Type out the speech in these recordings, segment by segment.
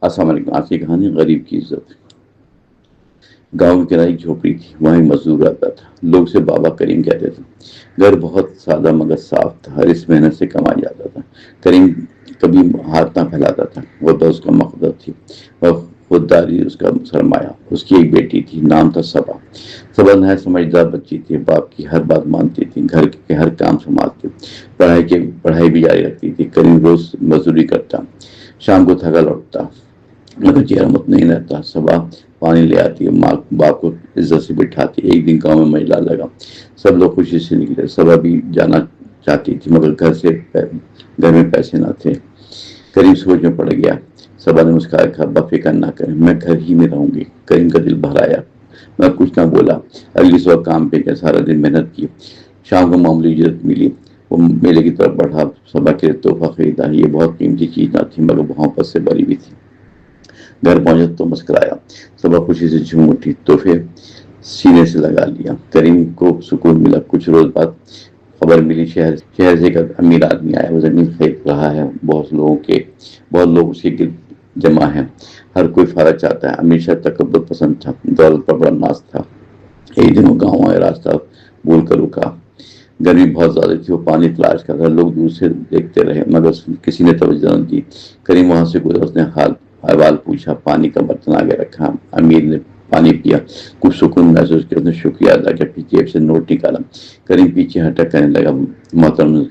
السلام علیکم۔ آج کی کہانی غریب کی عزت۔ گاؤں کی کرائے جھوپڑی تھی، وہاں ایک مزدور آتا تھا، لوگ اسے بابا کریم کہتے تھے۔ گھر بہت سادہ مگر صاف تھا، ہر اس محنت سے کمایا جاتا تھا۔ کریم کبھی ہاتھ نہ پھیلاتا تھا، غربت اس کا مقدر تھی اور خودداری اس کا سرمایہ۔ اس کی ایک بیٹی تھی، نام تھا صبا۔ صبا نہایت سمجھدار بچی تھی، باپ کی ہر بات مانتی تھی، گھر کے ہر کام سنبھالتی، پڑھائی بھی جاری رکھتی تھی۔ کریم روز مزدوری کرتا، شام کو تھکا لوٹتا مگر چہرہ مطمئن رہتا۔ صبا پانی لے آتی، ماں باپ کو عزت سے بٹھاتی۔ ایک دن گاؤں میں میلہ لگا، سب لوگ خوشی سے نکلے۔ صبا بھی جانا چاہتی تھی مگر گھر میں پیسے نہ تھے۔ کریم سوچ میں پڑ گیا۔ صبا نے مسکرایا کہا، ابا فکر نہ کریں، میں گھر ہی میں رہوں گی۔ کریم کا دل بھر آیا مگر کچھ نہ بولا۔ اگلی صبح کام پہ گیا، سارا دن محنت کی، شام کو معمولی اجرت ملی۔ وہ میلے کی طرف بڑھا، صبا کے لیے تحفہ خریدا۔ یہ بہت قیمتی چیز نہ تھی مگر محبت سے بھری ہوئی تھی۔ گھر پہنچا تو مسکرایا، صبا خوشی سے جھوم اٹھی، تحفے سینے سے لگا لیا۔ کریم کو سکون ملا۔ کچھ روز بعد خبر ملی، شہر سے ایک امیر آدمی آیا، وہ زمین خرید رہا ہے۔ بہت لوگ اس کے گرد جمع ہیں، ہر کوئی فائدہ چاہتا ہے۔ امیر شاہ تکبر پسند تھا، دولت پر بڑا ناز تھا۔ ایک دن وہ گاؤں آئے، راستہ بھول کر رکا۔ گرمی بہت زیادہ تھی، وہ پانی تلاش کر رہا، لوگ دور سے دیکھتے رہے مگر کسی نے توجہ نہ دی۔ کریم وہاں سے گزرا، اس نے حوال پوچھا، پانی کا برتن آگے رکھا۔ امیر نے پانی پیا، کچھ سکون محسوس کیا، اس نے شکریہ ادا کیا، پھر جیب سے نوٹ نکالا۔ کریم پیچھے ہٹا کہنے لگا، محترم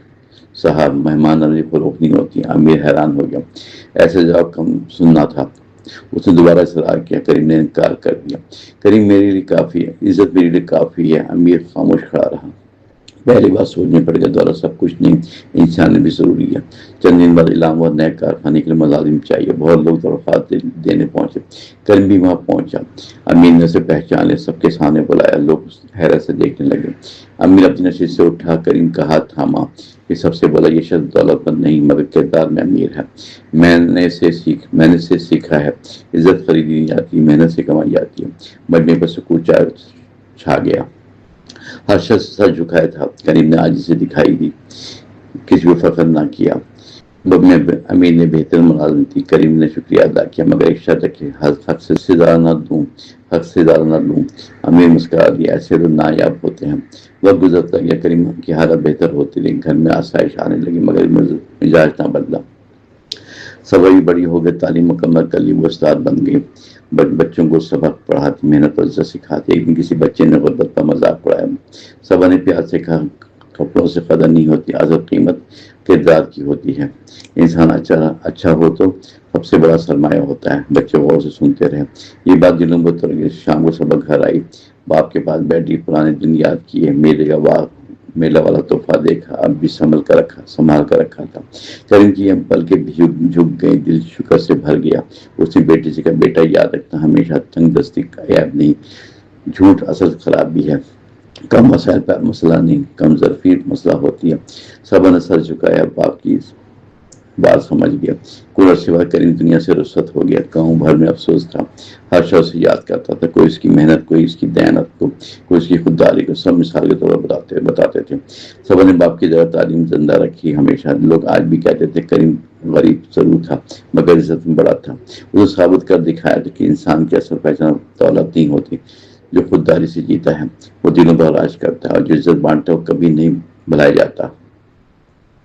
صاحب، مہمان نوازی فروخت نہیں ہوتی۔ امیر حیران ہو گیا، ایسے جواب کم سننا تھا۔ اس نے دوبارہ اصرار کیا، کریم نے انکار کر دیا۔ کریم میرے لیے کافی ہے، عزت میرے لیے کافی ہے۔ امیر خاموش کھڑا رہا۔ پہلی بار سوچ میں پڑ گیا، دولت سب کچھ نہیں، انسان بھی ضروری ہے۔ چند دن بعد اعلان ہوا، نئے کارخانے کے لیے ملازم چاہیے۔ بہت لوگ درخواست دینے پہنچے، کریم بھی وہاں پہنچا۔ امیر نے اسے پہچان لیا، سب کے سامنے بلایا، لوگ حیرت سے دیکھنے لگے۔ امیر اپنی نشست سے اٹھا، کریم کا ہاتھ تھاما، یہ سب سے بولا، یہ شخص دولت مند نہیں مگر کردار میں امیر ہے۔ میں نے اسے سیکھا ہے، عزت خریدی نہیں جاتی، محنت سے کمائی جاتی ہے۔ مجمع پر سکوت چھا گیا، ہر شخص سر جھکائے تھا۔ کریم نے عاجزی دکھائی دی، کسی کو فخر نہ کیا۔ امیر نے بہتر ملازمت دی، کریم نے شکریہ ادا کیا مگر ایک شرط رکھی، حق سے زیادہ نہ دوں۔ امیر مسکرا دیا، ایسے لوگ نایاب ہوتے ہیں۔ وقت گزرتا گیا، کریم کی حالت بہتر ہوتی رہی، گھر میں آسائش آنے لگی مگر مزاج نہ بدلا۔ صبا بھی بڑی ہو گئی، تعلیم مکمل کر لی، وہ استاد بن گئی، بچوں کو سبق پڑھاتی، محنت اور عزت سکھاتی۔ ایک دن کسی بچے نے غربت کا مذاق اڑایا۔ صبا نے پیار سے کہا، کپڑوں سے قدر نہیں ہوتی، اصل قیمت کردار کی ہوتی ہے۔ انسان اچھا ہو تو سب سے بڑا سرمایہ ہوتا ہے۔ بچے غور سے سنتے رہے، یہ بات دلوں میں اتر گئی۔ شام کو صبا گھر آئی، باپ کے پاس بیٹھی، پرانے دن یاد کیے، میلہ والا تحفہ دیکھا، اب بھی سنبھال کر رکھا تھا۔ کریم کی پلکیں جھک گئی، دل شکر سے بھر گیا۔ اس نے بیٹی سے کہا، بیٹا یاد رکھنا، ہمیشہ تنگ دستی کا عیب نہیں، جھوٹ اصل خرابی ہے، کم وسائل پر مسئلہ نہیں، کم ظرفیت مسئلہ ہوتی ہے۔ صبا نے سر جھکایا، باپ کی بات سمجھ گیا۔ کچھ عرصے بعد کریم دنیا سے رخصت ہو گیا۔ گاؤں بھر میں افسوس تھا، ہر شخص اسے یاد کرتا تھا، کوئی اس کی محنت، کوئی اس کی دیانت کو، کوئی اس کی خودداری کو، سب مثال کے طور پر بتاتے تھے۔ صبا نے باپ کی جگہ تعلیم زندہ رکھی ہمیشہ۔ لوگ آج بھی کہتے تھے، کریم غریب ضرور تھا مگر عزت میں بڑا تھا۔ اسے ثابت کر دکھایا تھا کہ انسان کی اصل پہچان دولت نہیں ہوتی، جو خودداری سے جیتا ہے وہ دلوں پر راج کرتا ہے، اور جو عزت بانٹتا ہے وہ کبھی نہیں بھلایا جاتا۔